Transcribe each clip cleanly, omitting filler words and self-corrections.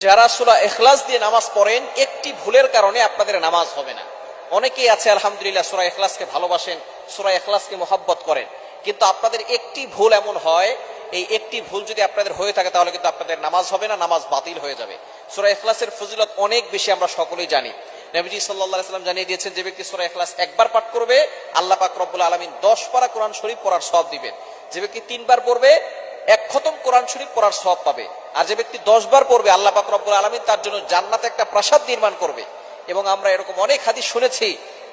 যারা সূরা ইখলাস দিয়ে নামাজ পড়েন একটি ভুলের কারণে আপনাদের নামাজ হবে না। অনেকেই আছে আলহামদুলিল্লাহ সূরা ইখলাসকে ভালোবাসেন, সূরা ইখলাসকে মহব্বত করেন, কিন্তু আপনাদের একটি ভুল এমন হয়, এই একটি ভুল যদি আপনাদের হয়ে থাকে তাহলে কিন্তু আপনাদের নামাজ হবে না, নামাজ বাতিল হয়ে যাবে। সূরা ইখলাসের ফজিলত অনেক বেশি, আমরা সকলেই জানি। নবীজি সাল্লাল্লাহু আলাইহি ওয়াসাল্লাম জানিয়ে দিয়েছেন, যে ব্যক্তি সূরা ইখলাস একবার পাঠ করবে আল্লাহ পাক রব্বুল আলামিন 10 পারা কোরআন শরীফ পড়ার সওয়াব দিবেন। যে ব্যক্তি 3 বার পড়বে 1 খতম কোরআন শরীফ পড়ার সওয়াব পাবে। আর যে ব্যক্তি 10 বার পড়বে আল্লাহ পাক রব্বুল আলামিন তার জন্য জান্নাতে একটা প্রাসাদ নির্মাণ করবে। এবং আমরা এরকম অনেক হাদিস শুনেছি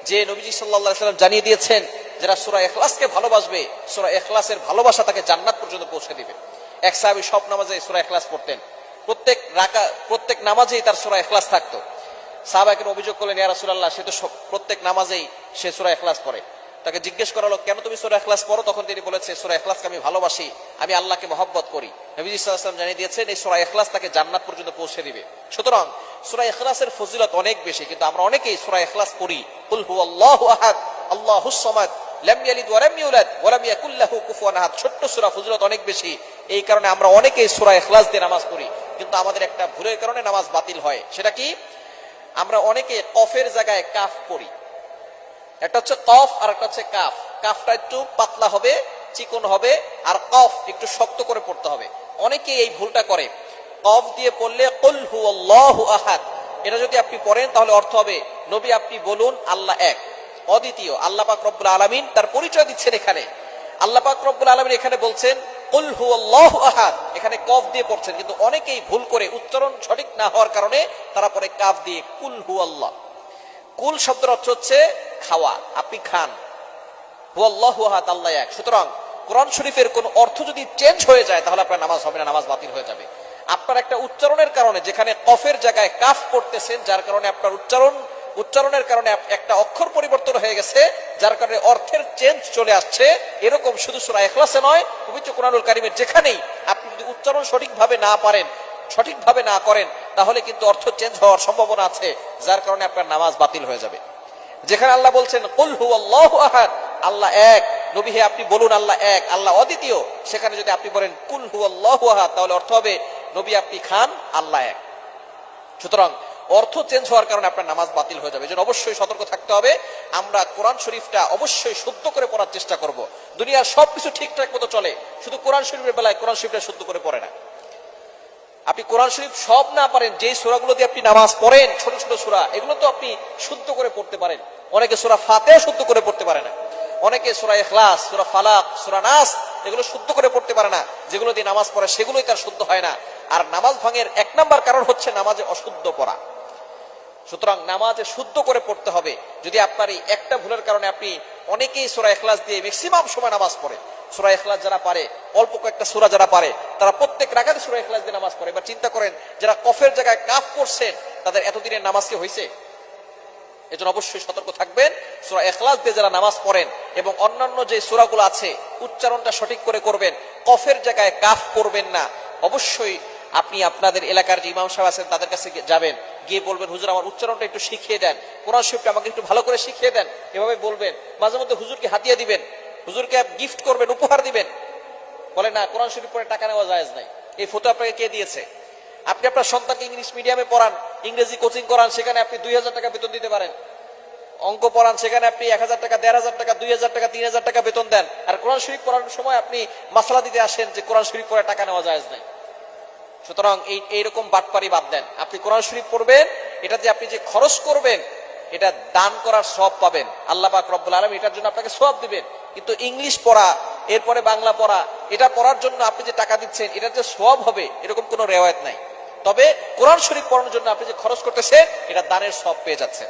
যে নবীজি সাল্লাল্লাহু আলাইহি ওয়াসাল্লাম জানিয়ে দিয়েছেন, যারা সূরা ইখলাসকে ভালোবাসবে সূরা ইখলাসের ভালোবাসা তাকে জান্নাত পর্যন্ত পৌঁছে দিবে। এক সাহাবী সব নামাজে সূরা ইখলাস পড়তেন, প্রত্যেক নামাজেই তার সূরা ইখলাস থাকতো। সাহাবাকে অভিযোগ করলেন, ইয়া রাসূলুল্লাহ, সে তো প্রত্যেক নামাজেই সে সূরা ইখলাস পড়ে। তাকে জিজ্ঞেস করা হলো, কেন তুমি সূরা ইখলাস পড়ো? তখন তিনি বলেছে, সূরা ইখলাসকে আমি ভালোবাসি, আমি আল্লাহকে মহব্বত করি। নবীজি সাল্লাল্লাহু আলাইহি ওয়াসাল্লাম জানিয়ে দিয়েছেন, এই সূরা ইখলাস তাকে জান্নাত পর্যন্ত পৌঁছে দিবে। সুতরাং সূরা ইখলাসের ফজিলত অনেক বেশি, কিন্তু আমরা অনেকেই সূরা ইখলাস পড়ি, কুল হুয়াল্লাহু আহাদ আল্লাহুস সামাদ লাম ইয়ালিদ ওয়া লাম ইউলাদ ওয়া লাম ইয়াকুল লাহু কুফুয়ান আহাদ। ছোট্ট সূরা, ফজিলত অনেক বেশি। এই কারণে আমরা অনেকেই সূরা ইখলাস দিয়ে নামাজ পড়ি, কিন্তু আমাদের একটা ভুলের কারণে নামাজ বাতিল হয়। সেটা কি? আমরা অনেকে কফের জায়গায় কাফ পড়ি। একটা হচ্ছে কফ আর একটা হচ্ছে কাফ। কাফটা একটু পাতলা হবে, চিকন হবে, আর কফ একটু শক্ত করে পড়তে হবে। অনেকে এই ভুলটা করে। কফ দিয়ে পড়লে কুল হুয়াল্লাহু আহাদ, এটা যদি আপনি পড়েন তাহলে অর্থ হবে, নবী আপনি বলুন আল্লাহ এক, অদ্বিতীয়। আল্লাহ পাক রব্বুল আলামিন তার পরিচয় দিচ্ছেন এখানে। আল্লাহ পাক রব্বুল আলামিন এখানে বলছেন কুল হুয়াল্লাহু আহাদ, এখানে কফ দিয়ে পড়ছেন। কিন্তু অনেকেই ভুল করে, উচ্চারণ সঠিক না হওয়ার কারণে তারা পরে কাফ দিয়ে কুল হুয়াল্লাহ। কুল শব্দের অর্থ হচ্ছে খাওয়া, আপনি খান। হুয়াল্লাহু আহাদ, আল্লাহ এক। সুতরাং কোরআন শরীফের কোন অর্থ যদি চেঞ্জ হয়ে যায় তাহলে আপনার নামাজ হবে না, নামাজ বাতিল হয়ে যাবে। আপনার একটা উচ্চারণের কারণে, যেখানে কফের জায়গায় কাফ পড়তেছেন, যার কারণে আপনার উচ্চারণের কারণে একটা অক্ষর পরিবর্তন হয়ে গেছে, যার কারণে অর্থের চেঞ্জ চলে আসছে। এরকম শুধু সূরা ইখলাসে নয়, পবিত্র কোরআনুল কারীমের যেখানেই আপনি যদি উচ্চারণ সঠিকভাবে না করেন তাহলে কিন্তু অর্থ চেঞ্জ হওয়ার সম্ভাবনা আছে, যার কারণে আপনার নামাজ বাতিল হয়ে যাবে। যেখানে আল্লাহ বলছেন কুল হুয়াল্লাহু আহাদ, আল্লাহ এক, নবী হে আপনি বলুন আল্লাহ এক, আল্লাহ অদ্বিতীয়, সেখানে যদি আপনি বলেন কুল হুয়াল্লাহু আহাদ তাহলে অর্থ হবে, নবী আপনি খান, আল্লাহ এক। সুতরাং অর্থ চেঞ্জ হওয়ার কারণে আপনার নামাজ বাতিল হয়ে যাবে। এজন্য অবশ্যই সতর্ক থাকতে হবে। আমরা কোরআন শরীফটা অবশ্যই শুদ্ধ করে পড়ার চেষ্টা করব। দুনিয়ার সবকিছু ঠিকঠাক মতো চলে, শুধু কোরআন শরীফের বেলায় কোরআন শরীফটা শুদ্ধ করে পড়ে না। আপনি কোরআন শরীফ সব না পারেন, যে সূরাগুলো দিয়ে আপনি নামাজ পড়েন, ছোট ছোট সূরা, এগুলো তো আপনি শুদ্ধ করে পড়তে পারেন। অনেকে সূরা ফাতিহা শুদ্ধ করে পড়তে পারে না, অনেকে সূরা ইখলাস, সূরা ফালাক, সূরা নাস এগুলো শুদ্ধ করে পড়তে পারে না। যেগুলো দিয়ে নামাজ পড়ে সেগুলোই তার শুদ্ধ হয় না। আর নামাজ ভাঙের 1 নাম্বার কারণ হচ্ছে নামাজে অশুদ্ধ পড়া। সুতরাং নামাজে শুদ্ধ করে পড়তে হবে। যদি আপনার এই একটা ভুলের কারণে আপনি, অনেকেই সূরা ইখলাস দিয়ে ম্যাক্সিমাম সময় নামাজ পড়ে। সূরা ইখলাস যারা পারে, অল্প কয়েকটা সূরা যারা পারে, তারা প্রত্যেক রাকাতে সূরা ইখলাস দিয়ে নামাজ পড়ে। এবার চিন্তা করেন, যারা কফের জায়গায় কাফ পড়ছেন তাদের এতদিনের নামাজ কি হয়েছে? এজন্য অবশ্যই সতর্ক থাকবেন। সূরা ইখলাস দিয়ে যারা নামাজ পড়েন এবং অন্যান্য যে সূরাগুলো আছে উচ্চারণটা সঠিক করে করবেন, কফের জায়গায় কাফ পড়বেন না। অবশ্যই আপনি আপনাদের এলাকার যে ইমাম সাহেব আছেন তাদের কাছে যাবেন, গিয়ে বলবেন, হুজুর আমার উচ্চারণটা একটু শিখিয়ে দেন, কোরআন শরীফটা আমাকে একটু ভালো করে শিখিয়ে দেন। এভাবে বলবেন। মাঝে মধ্যে হুজুরকে হাতিয়া দিবেন, হুজুরকে গিফট করবেন, উপহার দিবেন। বলে না, কোরআন শরীফ পড়ে টাকা নেওয়া জায়েজ নাই। এই ফতোয়া আপনাকে কে দিয়েছে? আপনি আপনার সন্তানকে ইংলিশ মিডিয়ামে পড়ান, ইংরেজি কোচিং করান, সেখানে আপনি 2000 টাকা বেতন দিতে পারেন। অঙ্ক পড়ান, সেখানে আপনি 1000 টাকা, 1500 টাকা, 2000 টাকা, 3000 টাকা বেতন দেন। আর কোরআন শরীফ পড়ানোর সময় আপনি মাসলা দিতে আসেন যে কোরআন শরীফ পড়ে টাকা নেওয়া জায়েজ নাই। সুতরাং এইরকম বাটপারি বাদ দেন। আপনি কোরআন শরীফ পড়বেন, এটা যে আপনি যে খরচ করবেন, এটা দান করার সওয়াব পাবেন। আল্লাহ পাক রব্বুল আলামিন এটার জন্য আপনাকে সওয়াব দিবেন। কিন্তু ইংলিশ পড়া, এরপরে বাংলা পড়া, এটা পড়ার জন্য আপনি যে টাকা দিচ্ছেন, এটার যে সওয়াব হবে এরকম কোনো রিওয়ায়াত নাই। তবে কোরআন শরীফ পড়ানোর জন্য আপনি যে খরচ করতেছেন, এটা দানের সওয়াব পেয়ে যাচ্ছেন।